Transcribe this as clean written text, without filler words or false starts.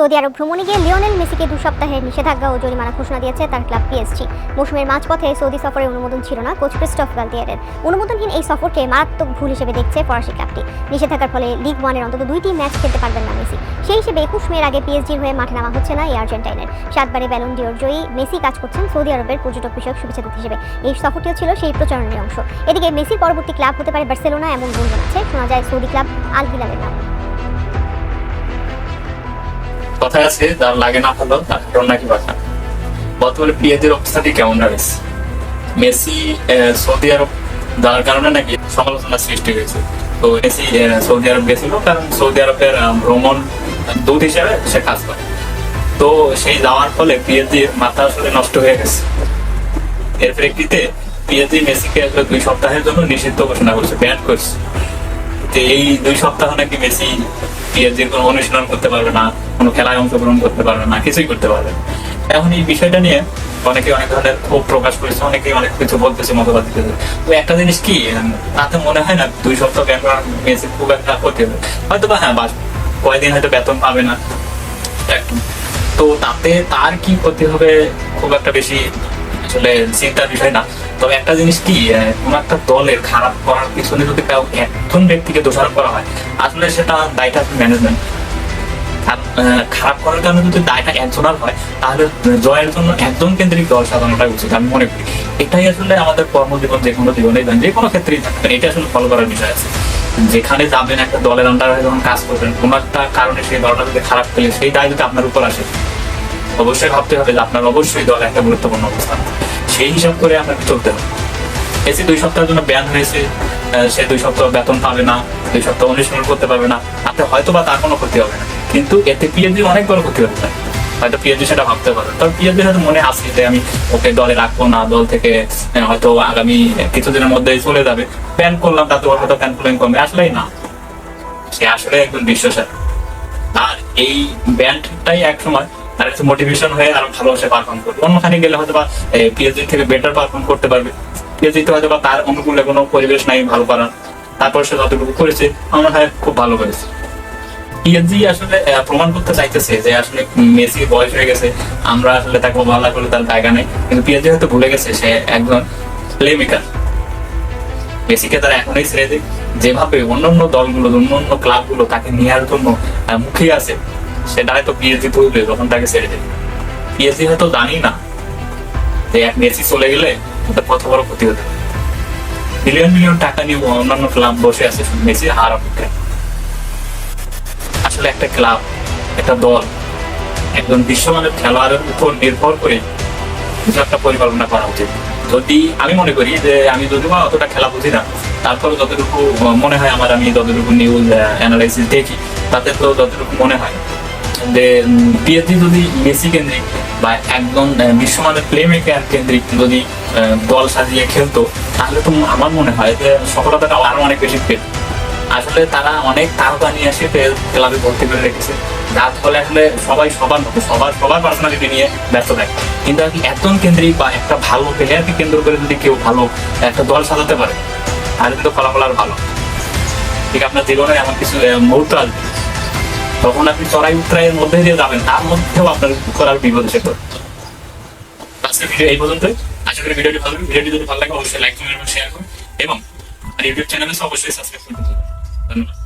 Saudi আরব ভ্রমণে গিয়ে Lionel মেসিকে 2 সপ্তাহের নিষেধাজ্ঞা ও জরিমানা ঘোষণা দিয়েছে তার ক্লাব পিএসজি। মৌসুমের মাঝপথে সৌদি সফরের অনুমোদন ছিল না কোচ ক্রিস্টোফ গালতিয়েরের। অনুমোদনহীন এই সফরকে মারাত্মক ভুল হিসেবে দেখছে ফরাসি ক্লাবটি। নিষেধাজ্ঞার ফলে লিগ ওয়ানের অন্তত 2টি ম্যাচ খেলতে পারবেন না মেসি। সেই হিসেবে 21 মের আগে পিএসজির হয়ে মাঠে নামা হচ্ছে না এই আর্জেন্টাইনের। 7বারে ব্যালন ডিওর জয়ী মেসি কাজ করছেন সৌদি আরবের পর্যটক বিষয়ক শুভেচ্ছাদূত হিসেবে। এই সফরটিও ছিল সেই প্রচারণের অংশ। এদিকে মেসির পরবর্তী ক্লাব হতে পারে বার্সেলোনা এমন গুঞ্জন আছে। শোনা যায় সৌদি ক্লাব আল হিলালের নাম। কথা আছে যার লাগে না ভালো তার নাকি বাসা। বর্তমানে পিএসজির অবস্থাটি কেমন রয়েছে? মেসি সৌদি আরব যাওয়ার কারণে নাকি সমালোচনার সৃষ্টি হয়েছে। তো মেসি সৌদি আরব গেছিল কারণ সৌদি আরবের ভ্রমণ দূত হিসেবে সে কাজ করে। তো সেই যাওয়ার ফলে পিএসজির মাথা আসলে নষ্ট হয়ে গেছে। এর প্রেক্ষিতে পিএসজি মেসিকে 2 সপ্তাহের জন্য নিষিদ্ধ ঘোষণা করছে, ব্যান করছে। এই 2 সপ্তাহ নাকি মেসি পিএসজির কোনো অনুশীলন করতে পারবে না, কোনো খেলায় অংশগ্রহণ করতে পারবে না, কিছুই করতে পারবে না। এখন এই বিষয়টা নিয়ে অনেকে অনেক ধরনের ক্ষোভ প্রকাশ করেছে, অনেকে অনেক কিছু বলতেছে, মতবাদ দিতেছে। তো একটা জিনিস কি, তাতে মনে হয় না 2 সপ্তাহ ব্যান করা মেসি খুব একটা ক্ষতি হবে। হয়তো বা হ্যাঁ, কয়েকদিন হয়তো বেতন পাবে না, তো তাতে তার কি ক্ষতি হবে খুব একটা বেশি আসলে চিন্তার বিষয় না। তবে একটা জিনিস কি, কোন একটা দলের খারাপ করার পিছনে যদি একজন ব্যক্তিকে দোষারোপ করা হয়, আসলে সেটা দায়টা ম্যানেজমেন্ট। খারাপ করার কারণে যদি দায়টা একজনের হয়, তাহলে জয়ের জন্য একজন কেন্দ্রিক দল সাজানোটাই উচিত আমি মনে করি। এটাই আসলে আমাদের কর্মজীবন, যে কোনো জীবনে যে কোনো ক্ষেত্রেই থাকবেন, এটা আসলে ফলো করার বিষয় আছে। যেখানে যাবেন, একটা দলের আন্ডারে যখন কাজ করবেন, কোন একটা কারণে সেই দলটা যদি খারাপ খেলে, সেই দায় যদি আপনার উপর আসে, অবশ্যই ভাবতে হবে যে আপনার অবশ্যই দলে একটা গুরুত্বপূর্ণ অবস্থান। সেই হিসাব করে আপনাকে চলতে হবে। এসে 2 সপ্তাহের জন্য ব্যান হয়েছে, সে 2 সপ্তাহ বেতন পাবে না, 2 সপ্তাহ অনুশীলন করতে পারবে না, তাতে হয়তো বা তার কোনো ক্ষতি হবে না, কিন্তু এতে পিএসজি অনেক বড় ক্ষতি হতে পারে। হয়তো পিএসজি সেটা ভাবতে পারে, তবে পিএসজি হয়তো মনে আসে যে আমি ওকে দলে রাখবো না, দল থেকে হয়তো আগামী কিছুদিনের মধ্যেই চলে যাবে, ব্যান করলাম, তাতে ওর হয়তো ফ্যান ফলোয়িং কমবে। আসলেই না, সে আসলে একজন বিশ্বসার। আর এই ব্যান্ডটাই এক সময় আর একটু মোটিভেশন হয়ে আরো ভালোবাসে পারফর্ম করবে। অন্যখানে গেলে হয়তো বা পিএসজি থেকে বেটার পারফর্ম করতে পারবে। পিএসজি তে হয়তো বা তার অনুকূলে কোনো পরিবেশ নাই ভালো করার, তারপর সে যতটুকু করেছে আমার হয় খুব ভালো করেছে। পিএসজি আসলে প্রমাণ করতে চাইতেছে যে আসলে মেসি বয়স হয়ে গেছে, আমরা আসলে তাকে ভালো করে তার জায়গা নেই, কিন্তু পিএসজি হয়তো ভুলে গেছে সে একজন প্লে মেকার। মেসিকে তারা এখনই ছেড়ে দিক, যেভাবে অন্যান্য দলগুলো, অন্যান্য ক্লাবগুলো তাকে নেওয়ার জন্য মুখিয়ে আছে, সেটা হয়তো পিএসজি তুলবে যখন তাকে ছেড়ে দেবে। পিএসজি হয়তো জানি না যে এক মেসি চলে গেলে কত বড় ক্ষতি হতে। মিলিয়ন মিলিয়ন টাকা নিয়ে অন্যান্য ক্লাব বসে আছে মেসি হার অপেক্ষায়। আসলে একটা ক্লাব, একটা দল, একজন বিশ্বমানের খেলোয়াড়ের উপর নির্ভর করে কিছু একটা পরিকল্পনা করা উচিত। যদি আমি মনে করি যে আমি যদিও বা অতটা খেলা বুঝি না, তারপরে যতটুকু মনে হয় আমার, আমি যতটুকু নিউজ অ্যানালাইসিস দেখি, তাতে তো যতটুকু মনে হয় যে পিএসজি যদি মেসি কেন্দ্রিক বা একজন বিশ্বমানের প্লে মেকার কেন্দ্রিক যদি দল সাজিয়ে খেলতো, তাহলে তো আমার মনে হয় যে সফলতাটা আরো অনেক বেশি পেত। আসলে তারা অনেক তারকা নিয়ে এসে ক্লাবে ভর্তি করে রেখেছে, যার ফলে আসলে সবাই সবার মতো সবার পার্সোনালিটি নিয়ে ব্যস্ত থাকে। কিন্তু একজন কেন্দ্রিক বা একটা ভালো প্লেয়ারকে কেন্দ্র করে যদি কেউ ভালো একটা দল সাজাতে পারে, তাহলে কিন্তু ফলাফল আর ভালো। ঠিক আপনার জীবনে এমন কিছু মুহূর্ত আসবে, তখন আপনি চড়াই উত্তরায়ের মধ্যে দিয়ে যাবেন, তার মধ্যেও আপনার করার বিপদ এসে পড়বে। আজকের ভিডিও এই পর্যন্তই। আশা করি ভিডিওটি ভালো লাগবে। ভিডিওটি যদি ভালো লাগে অবশ্যই লাইক, কমেন্ট এবং শেয়ার করুন, এবং ইউটিউব চ্যানেলে অবশ্যই সাবস্ক্রাইব করতে ধন্যবাদ।